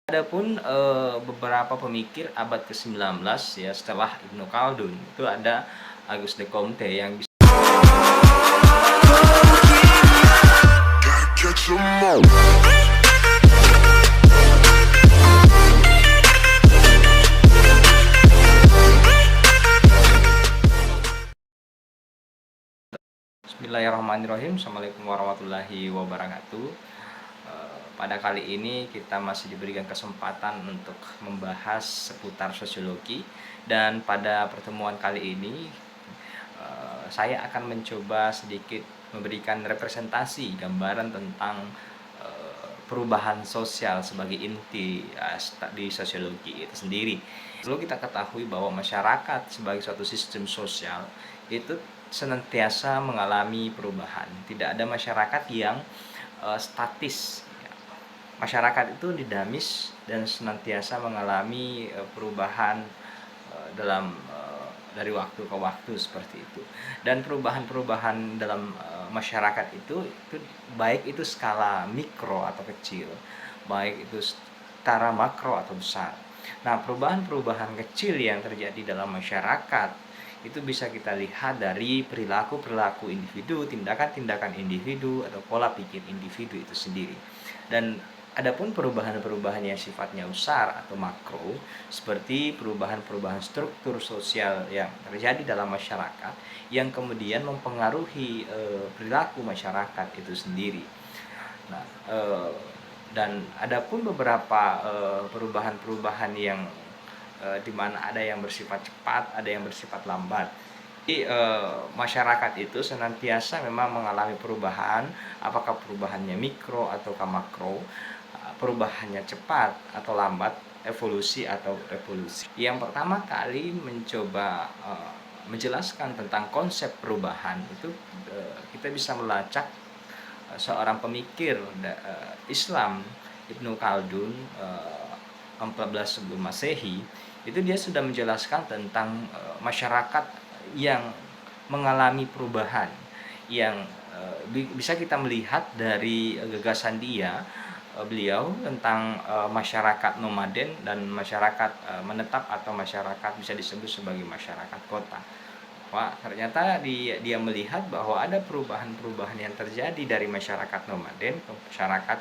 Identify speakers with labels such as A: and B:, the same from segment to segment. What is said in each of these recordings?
A: Adapun beberapa pemikir abad ke-19 ya setelah Ibnu Khaldun itu ada Auguste de Comte yang bisa Bismillahirrahmanirrahim. Assalamualaikum warahmatullahi wabarakatuh. Pada kali ini kita masih diberikan kesempatan untuk membahas seputar sosiologi, dan pada pertemuan kali ini saya akan mencoba sedikit memberikan representasi gambaran tentang perubahan sosial sebagai inti di sosiologi itu sendiri. Perlu kita ketahui bahwa masyarakat sebagai suatu sistem sosial itu senantiasa mengalami perubahan. Tidak ada masyarakat yang statis. Masyarakat itu dinamis dan senantiasa mengalami perubahan dalam dari waktu ke waktu seperti itu. Dan perubahan-perubahan dalam masyarakat itu baik itu skala mikro atau kecil, baik itu secara makro atau besar. Nah, perubahan-perubahan kecil yang terjadi dalam masyarakat itu bisa kita lihat dari perilaku-perilaku individu, tindakan-tindakan individu, atau pola pikir individu itu sendiri. Dan adapun perubahan-perubahan yang sifatnya besar atau makro, seperti perubahan-perubahan struktur sosial yang terjadi dalam masyarakat yang kemudian mempengaruhi perilaku masyarakat itu sendiri. Nah, dan adapun beberapa perubahan-perubahan yang di mana ada yang bersifat cepat, ada yang bersifat lambat. Jadi masyarakat itu senantiasa memang mengalami perubahan, apakah perubahannya mikro atau makro, perubahannya cepat atau lambat, evolusi atau revolusi. Yang pertama kali mencoba menjelaskan tentang konsep perubahan itu kita bisa melacak seorang pemikir Islam, Ibnu Khaldun, 14 sebelum Masehi. Itu dia sudah menjelaskan tentang masyarakat yang mengalami perubahan, yang bisa kita melihat dari gagasan beliau tentang masyarakat nomaden dan masyarakat menetap, atau masyarakat bisa disebut sebagai masyarakat kota. Wah, ternyata dia melihat bahwa ada perubahan-perubahan yang terjadi dari masyarakat nomaden ke masyarakat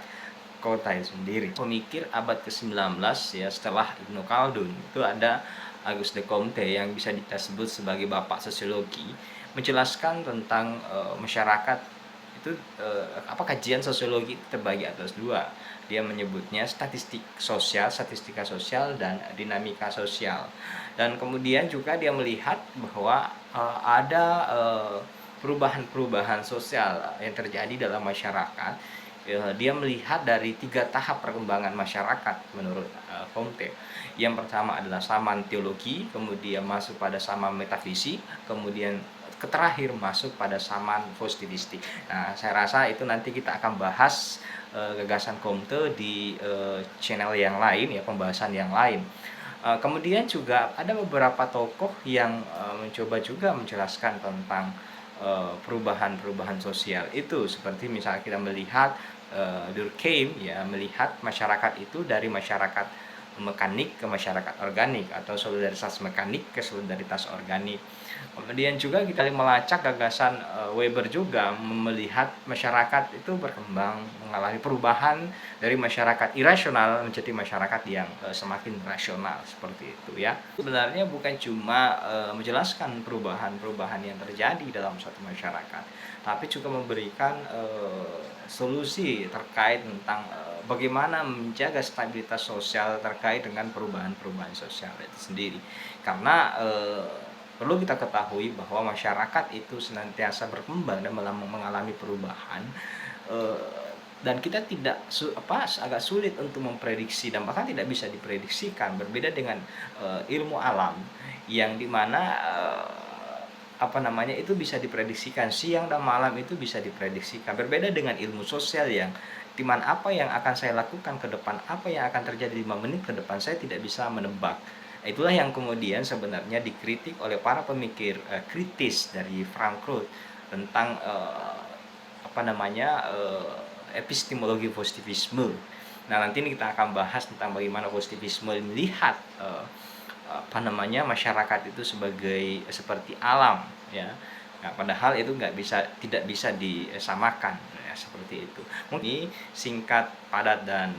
A: kota itu sendiri. Pemikir abad ke-19 ya setelah Ibnu Khaldun itu ada Auguste de Comte yang bisa kita sebut sebagai bapak sosiologi, menjelaskan tentang masyarakat itu kajian sosiologi terbagi atas dua. Dia menyebutnya statistika sosial dan dinamika sosial. Dan kemudian juga dia melihat bahwa ada perubahan-perubahan sosial yang terjadi dalam masyarakat. Dia melihat dari 3 tahap perkembangan masyarakat menurut Comte. Yang pertama adalah zaman teologi, kemudian masuk pada zaman metafisik, kemudian terakhir masuk pada zaman positivistik. Nah, saya rasa itu nanti kita akan bahas gagasan Comte di channel yang lain ya, pembahasan yang lain. Kemudian juga ada beberapa tokoh yang mencoba juga menjelaskan tentang perubahan-perubahan sosial itu, seperti misalnya kita melihat Durkheim ya, melihat masyarakat itu dari masyarakat mekanik ke masyarakat organik, atau solidaritas mekanik ke solidaritas organik. Kemudian juga kita melacak gagasan Weber juga melihat masyarakat itu berkembang, mengalami perubahan dari masyarakat irasional menjadi masyarakat yang semakin rasional seperti itu ya. Sebenarnya bukan cuma menjelaskan perubahan-perubahan yang terjadi dalam suatu masyarakat, tapi juga memberikan solusi terkait tentang bagaimana menjaga stabilitas sosial terkait dengan perubahan-perubahan sosial itu sendiri. Karena perlu kita ketahui bahwa masyarakat itu senantiasa berkembang dan mengalami perubahan, dan kita agak sulit untuk memprediksi, dan bahkan tidak bisa diprediksikan. Berbeda dengan ilmu alam yang dimana itu bisa diprediksikan, siang dan malam itu bisa diprediksikan. Berbeda dengan ilmu sosial yang dimana apa yang akan saya lakukan ke depan, apa yang akan terjadi 5 menit ke depan, saya tidak bisa menebak. Itulah yang kemudian sebenarnya dikritik oleh para pemikir kritis dari Frankfurt tentang epistemologi positivisme. Nah, nanti ini kita akan bahas tentang bagaimana positivisme melihat masyarakat itu sebagai seperti alam, ya. Nah, padahal itu tidak bisa disamakan, ya, seperti itu. Mungkin singkat, padat, dan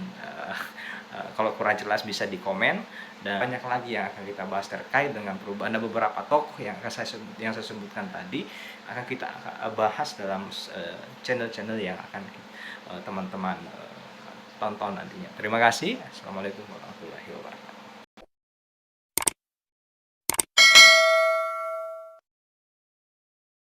A: kalau kurang jelas bisa di komen, dan banyak lagi yang akan kita bahas terkait dengan perubahan. Ada beberapa tokoh yang saya sebutkan tadi akan kita bahas dalam channel-channel yang akan teman-teman tonton nantinya. Terima kasih. Assalamualaikum warahmatullahi wabarakatuh.